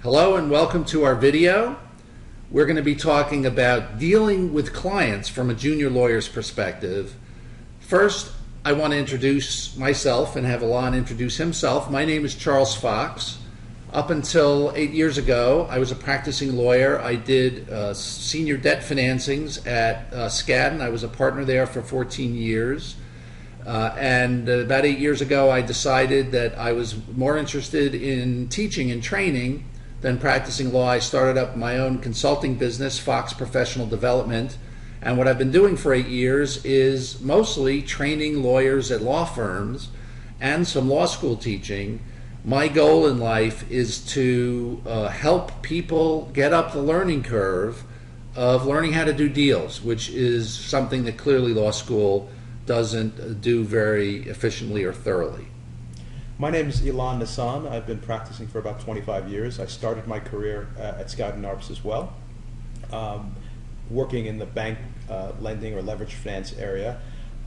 Hello and welcome to our video. We're going to be talking about dealing with clients from a junior lawyer's perspective. First, I want to introduce myself and have Alon introduce himself. My name is Charles Fox. Up until 8 years ago, I was a practicing lawyer. I did senior debt financings at Skadden. I was a partner there for 14 years. And about 8 years ago, I decided that I was more interested in teaching and training than practicing law. I started up my own consulting business, Fox Professional Development. And what I've been doing for 8 years is mostly training lawyers at law firms and some law school teaching. My goal in life is to help people get up the learning curve of learning how to do deals, which is something that clearly law school doesn't do very efficiently or thoroughly. My name is Ilan Nassan. I've been practicing for about 25 years. I started my career at Skadden Arps as well, working in the bank lending or leverage finance area.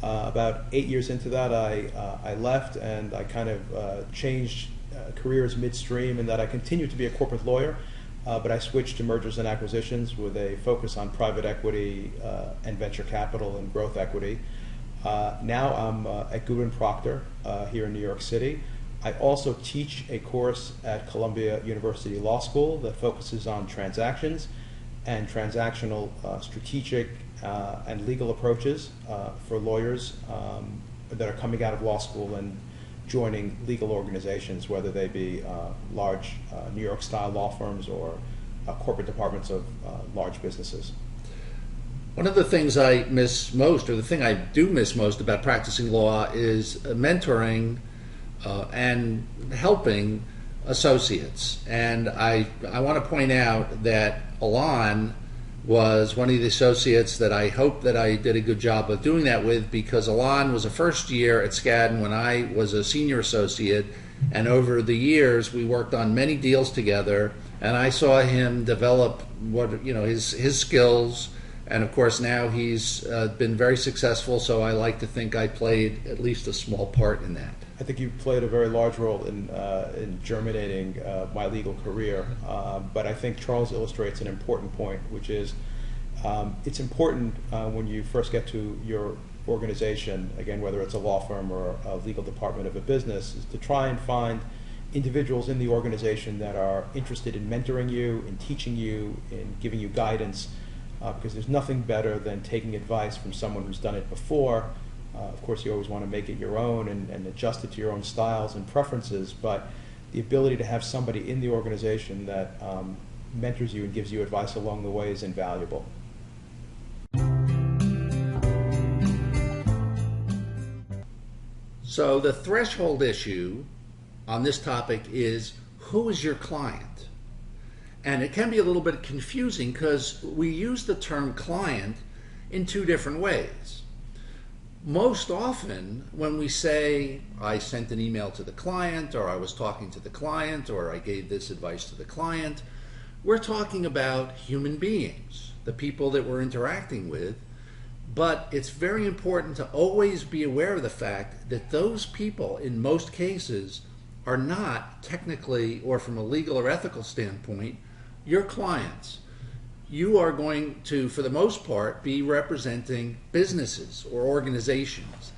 About 8 years into that, I left and I kind of changed careers midstream in that I continued to be a corporate lawyer, but I switched to mergers and acquisitions with a focus on private equity and venture capital and growth equity. Now I'm at Goodwin Procter here in New York City. I also teach a course at Columbia University Law School that focuses on transactions and transactional strategic and legal approaches for lawyers that are coming out of law school and joining legal organizations, whether they be large New York-style law firms or corporate departments of large businesses. One of the things I miss most, or the thing I do miss most about practicing law, is mentoring and helping associates. And I want to point out that Alon was one of the associates that I hope that I did a good job of doing that with, because Alon was a first year at Skadden when I was a senior associate, and over the years we worked on many deals together, and I saw him develop his skills. And of course now he's been very successful, so I like to think I played at least a small part in that. I think you played a very large role in germinating my legal career, but I think Charles illustrates an important point, which is it's important when you first get to your organization, again, whether it's a law firm or a legal department of a business, is to try and find individuals in the organization that are interested in mentoring you, in teaching you, in giving you guidance, because there's nothing better than taking advice from someone who's done it before. Of course, you always want to make it your own and adjust it to your own styles and preferences, but the ability to have somebody in the organization that mentors you and gives you advice along the way is invaluable. So the threshold issue on this topic is, who is your client? And it can be a little bit confusing because we use the term client in two different ways. Most often when we say, I sent an email to the client, or I was talking to the client, or I gave this advice to the client, we're talking about human beings, the people that we're interacting with. But it's very important to always be aware of the fact that those people, in most cases, are not technically, or from a legal or ethical standpoint, your clients. You are going to, for the most part, be representing businesses or organizations.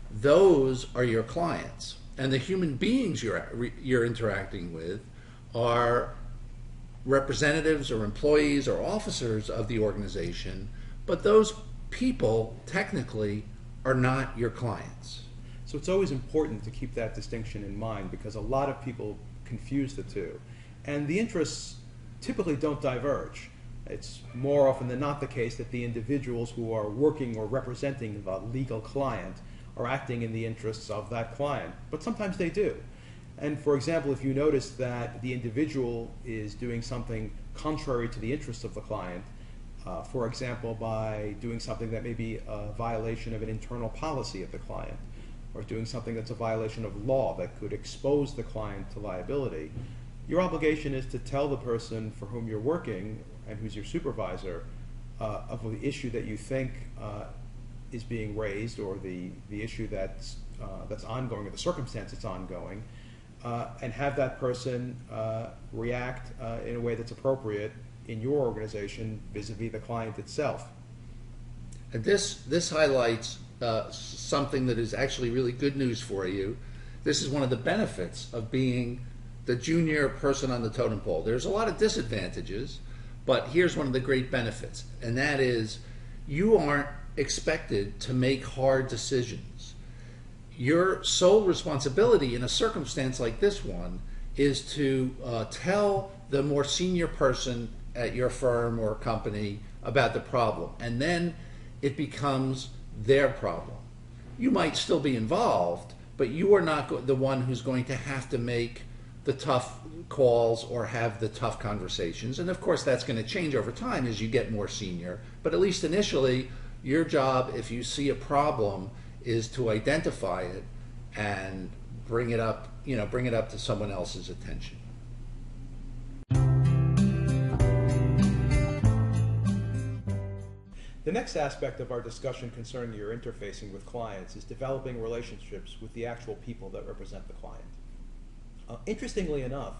Those are your clients. And the human beings you're interacting with are representatives or employees or officers of the organization, but those people technically are not your clients. So it's always important to keep that distinction in mind, because a lot of people confuse the two. And the interests typically don't diverge. It's more often than not the case that the individuals who are working or representing the legal client are acting in the interests of that client, but sometimes they do. And for example, if you notice that the individual is doing something contrary to the interests of the client, for example, by doing something that may be a violation of an internal policy of the client, or doing something that's a violation of law that could expose the client to liability, your obligation is to tell the person for whom you're working and who's your supervisor of the issue that you think is being raised, or the issue that's ongoing, or the circumstance that's ongoing, and have that person react in a way that's appropriate in your organization vis-a-vis the client itself. And this highlights something that is actually really good news for you. This is one of the benefits of being the junior person on the totem pole. There's a lot of disadvantages, but here's one of the great benefits, and that is you aren't expected to make hard decisions. Your sole responsibility in a circumstance like this one is to tell the more senior person at your firm or company about the problem, and then it becomes their problem. You might still be involved, but you are not the one who's going to have to make the tough calls or have the tough conversations. And of course that's going to change over time as you get more senior, but at least initially your job, if you see a problem, is to identify it and bring it up to someone else's attention. The next aspect of our discussion concerning your interfacing with clients is developing relationships with the actual people that represent the client. Interestingly enough,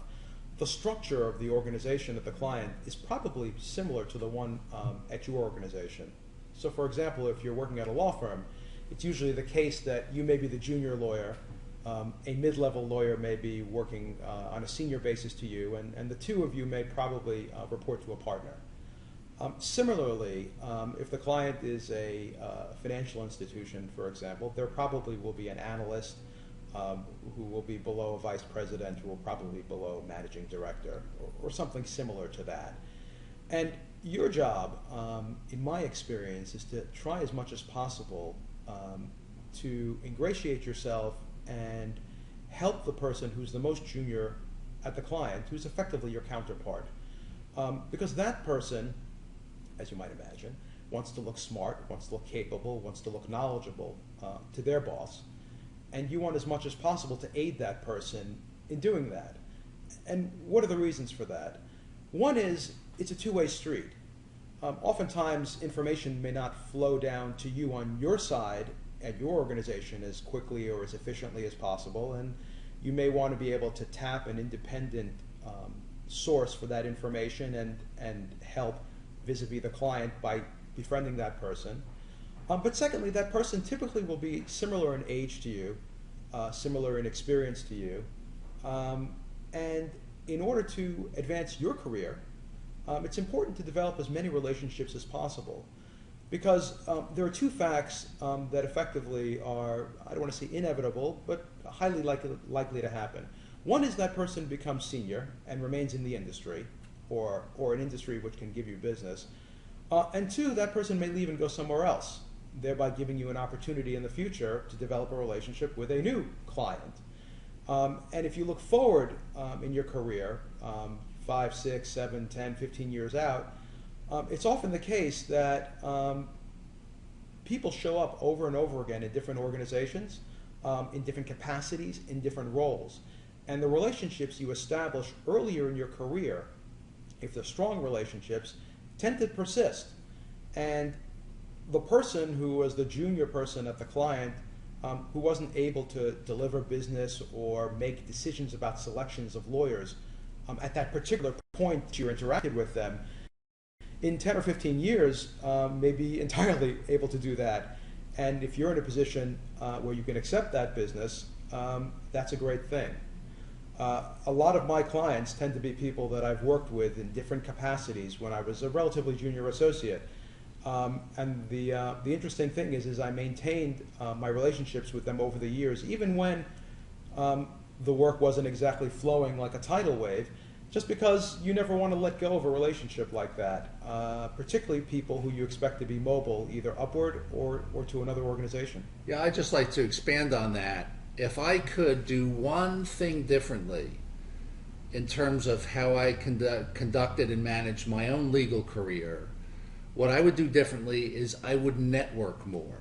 the structure of the organization of the client is probably similar to the one at your organization. So for example, if you're working at a law firm, it's usually the case that you may be the junior lawyer, a mid-level lawyer may be working on a senior basis to you, and the two of you may probably report to a partner. Similarly, if the client is a financial institution, for example, there probably will be an analyst who will be below a vice president, who will probably be below a managing director, or something similar to that. And your job, in my experience, is to try as much as possible to ingratiate yourself and help the person who's the most junior at the client, who's effectively your counterpart. Because that person, as you might imagine, wants to look smart, wants to look capable, wants to look knowledgeable to their boss. And you want as much as possible to aid that person in doing that. And what are the reasons for that? One is it's a two-way street. Oftentimes information may not flow down to you on your side at your organization as quickly or as efficiently as possible, and you may want to be able to tap an independent source for that information and help vis-a-vis the client by befriending that person. But secondly, that person typically will be similar in age to you, similar in experience to you, and in order to advance your career, it's important to develop as many relationships as possible, because there are two facts that effectively are, I don't want to say inevitable, but highly likely to happen. One is that person becomes senior and remains in the industry, or an industry which can give you business, and two, that person may leave and go somewhere else, thereby giving you an opportunity in the future to develop a relationship with a new client. And if you look forward in your career, 5, 6, 7, 10, 15 years out, it's often the case that people show up over and over again in different organizations, in different capacities, in different roles. And the relationships you establish earlier in your career, if they're strong relationships, tend to persist. And the person who was the junior person at the client, who wasn't able to deliver business or make decisions about selections of lawyers at that particular point you interacted with them, in 10 or 15 years may be entirely able to do that. And if you're in a position where you can accept that business, that's a great thing. A lot of my clients tend to be people that I've worked with in different capacities when I was a relatively junior associate. And the interesting thing is I maintained my relationships with them over the years, even when the work wasn't exactly flowing like a tidal wave, just because you never want to let go of a relationship like that, particularly people who you expect to be mobile, either upward or to another organization. Yeah, I'd just like to expand on that. If I could do one thing differently in terms of how I conducted and managed my own legal career, what I would do differently is I would network more.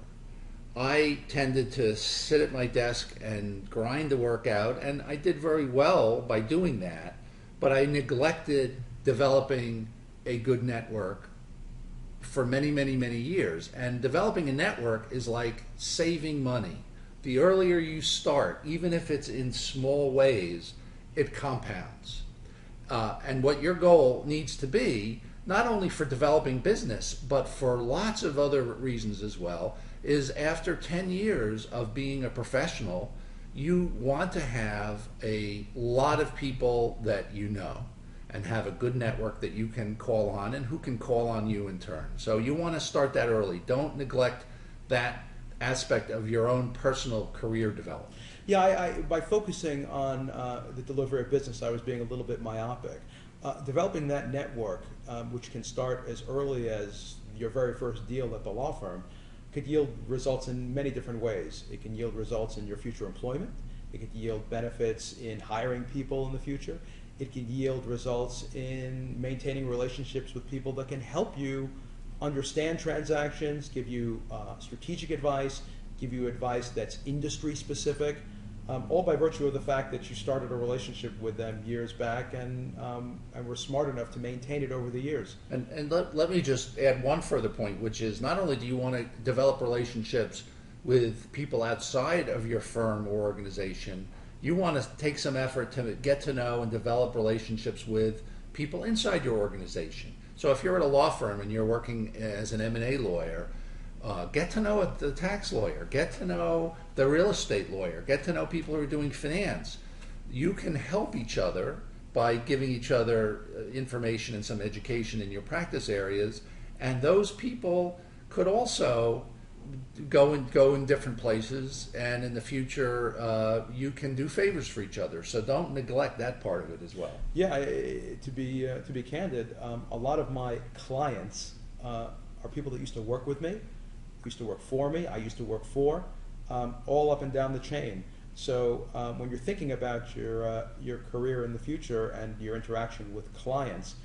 I tended to sit at my desk and grind the work out, and I did very well by doing that, but I neglected developing a good network for many, many, many years. And developing a network is like saving money. the earlier you start, even if it's in small ways, it compounds. And what your goal needs to be, not only for developing business, but for lots of other reasons as well, is after 10 years of being a professional, you want to have a lot of people that you know and have a good network that you can call on and who can call on you in turn. So you want to start that early. Don't neglect that aspect of your own personal career development. Yeah, I by focusing on the delivery of business, I was being a little bit myopic. Developing that network, which can start as early as your very first deal at the law firm, could yield results in many different ways. It can yield results in your future employment. It could yield benefits in hiring people in the future. It can yield results in maintaining relationships with people that can help you understand transactions, give you strategic advice, give you advice that's industry specific, all by virtue of the fact that you started a relationship with them years back and were smart enough to maintain it over the years. And let me just add one further point, which is not only do you want to develop relationships with people outside of your firm or organization, you want to take some effort to get to know and develop relationships with people inside your organization. So if you're at a law firm and you're working as an M&A lawyer, get to know the tax lawyer, get to know the real estate lawyer, get to know people who are doing finance. You can help each other by giving each other information and some education in your practice areas, and those people could also go in different places, and in the future you can do favors for each other. So don't neglect that part of it as well. Yeah, to be candid, a lot of my clients are people that used to work with me, used to work for me, I used to work for, all up and down the chain. So when you're thinking about your career in the future and your interaction with clients,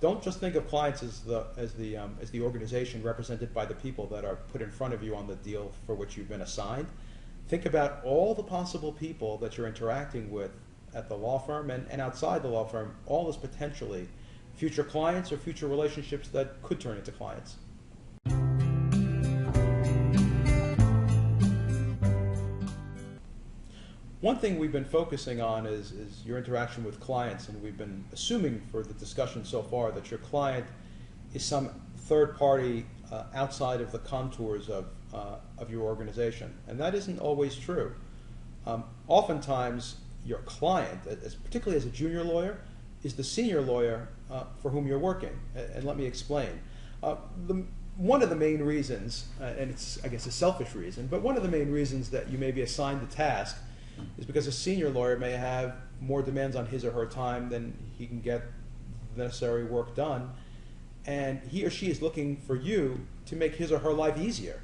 don't just think of clients as the organization represented by the people that are put in front of you on the deal for which you've been assigned. Think about all the possible people that you're interacting with at the law firm and outside the law firm, all as potentially future clients or future relationships that could turn into clients. One thing we've been focusing on is your interaction with clients, and we've been assuming for the discussion so far that your client is some third party outside of the contours of your organization, and that isn't always true. Oftentimes, your client, particularly as a junior lawyer, is the senior lawyer for whom you're working, and let me explain. One of the main reasons, and it's I guess a selfish reason, but one of the main reasons that you may be assigned the task is because a senior lawyer may have more demands on his or her time than he can get the necessary work done, and he or she is looking for you to make his or her life easier.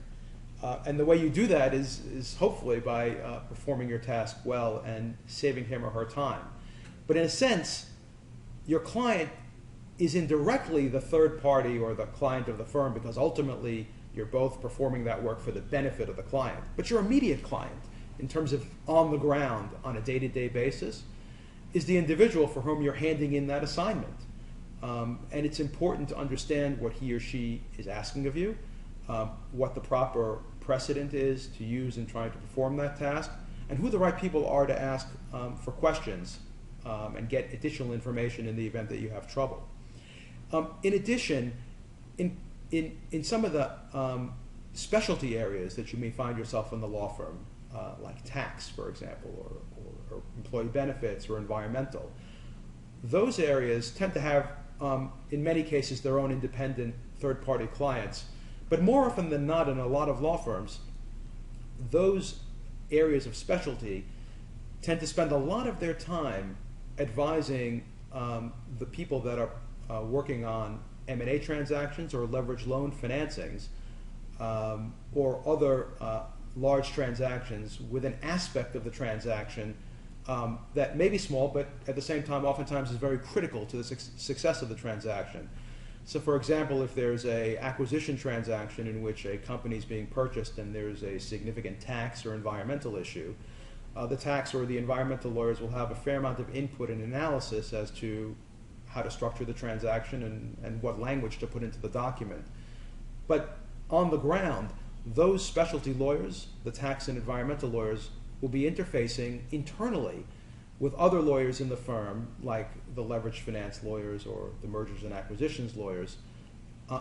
And the way you do that is hopefully by performing your task well and saving him or her time. But in a sense, your client is indirectly the third party or the client of the firm, because ultimately you're both performing that work for the benefit of the client. But your immediate client, in terms of on the ground on a day-to-day basis, is the individual for whom you're handing in that assignment. And it's important to understand what he or she is asking of you, what the proper precedent is to use in trying to perform that task, and who the right people are to ask for questions and get additional information in the event that you have trouble. In addition, in some of the specialty areas that you may find yourself in the law firm, like tax, for example, or employee benefits or environmental, those areas tend to have, in many cases, their own independent third-party clients. But more often than not, in a lot of law firms, those areas of specialty tend to spend a lot of their time advising the people that are working on M&A transactions or leverage loan financings or other large transactions with an aspect of the transaction that may be small, but at the same time oftentimes is very critical to the success of the transaction. So for example, if there's a acquisition transaction in which a company is being purchased and there's a significant tax or environmental issue, the tax or the environmental lawyers will have a fair amount of input and analysis as to how to structure the transaction and what language to put into the document. But on the ground, those specialty lawyers, the tax and environmental lawyers, will be interfacing internally with other lawyers in the firm, like the leveraged finance lawyers or the mergers and acquisitions lawyers,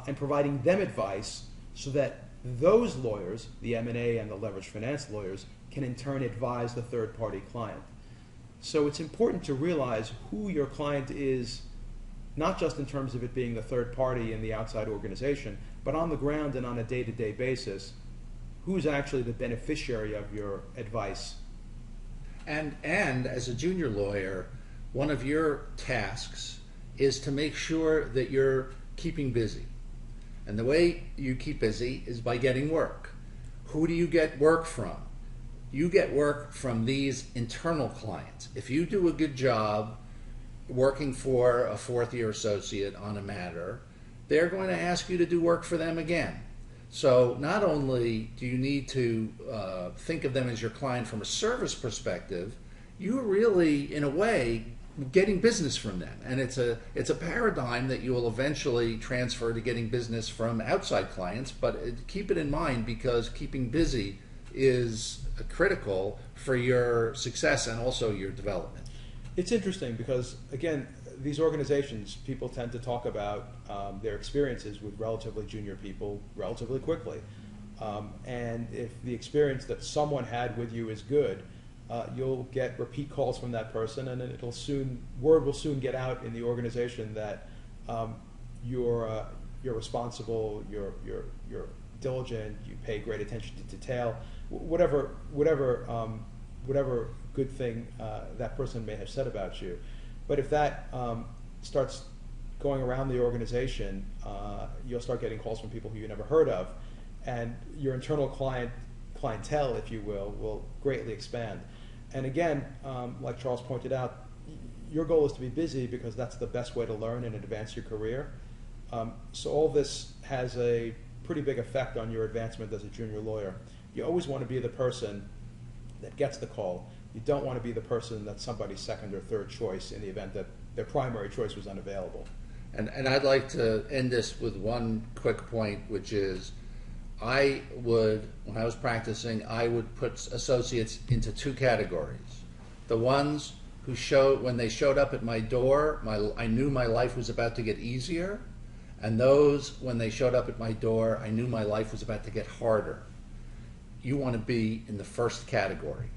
and providing them advice so that those lawyers, the M&A and the leveraged finance lawyers, can in turn advise the third-party client. So it's important to realize who your client is, not just in terms of it being the third party in the outside organization, but on the ground and on a day-to-day basis, who's actually the beneficiary of your advice. And as a junior lawyer, one of your tasks is to make sure that you're keeping busy. And the way you keep busy is by getting work. Who do you get work from? You get work from these internal clients. If you do a good job working for a fourth-year associate on a matter, they're going to ask you to do work for them again. So not only do you need to think of them as your client from a service perspective, you're really, in a way, getting business from them. And it's a paradigm that you will eventually transfer to getting business from outside clients, but keep it in mind, because keeping busy is critical for your success and also your development. It's interesting because, again, these organizations, people tend to talk about their experiences with relatively junior people relatively quickly. And if the experience that someone had with you is good, you'll get repeat calls from that person, and word will soon get out in the organization that you're responsible, you're diligent, you pay great attention to detail, whatever good thing that person may have said about you. But if that starts going around the organization, you'll start getting calls from people who you never heard of, and your internal clientele, if you will greatly expand. And again, like Charles pointed out, your goal is to be busy because that's the best way to learn and advance your career. So all this has a pretty big effect on your advancement as a junior lawyer. You always want to be the person that gets the call. You don't want to be the person that's somebody's second or third choice in the event that their primary choice was unavailable. And I'd like to end this with one quick point, which is when I was practicing, I would put associates into two categories. The ones who when they showed up at my door, I knew my life was about to get easier, and those, when they showed up at my door, I knew my life was about to get harder. You want to be in the first category.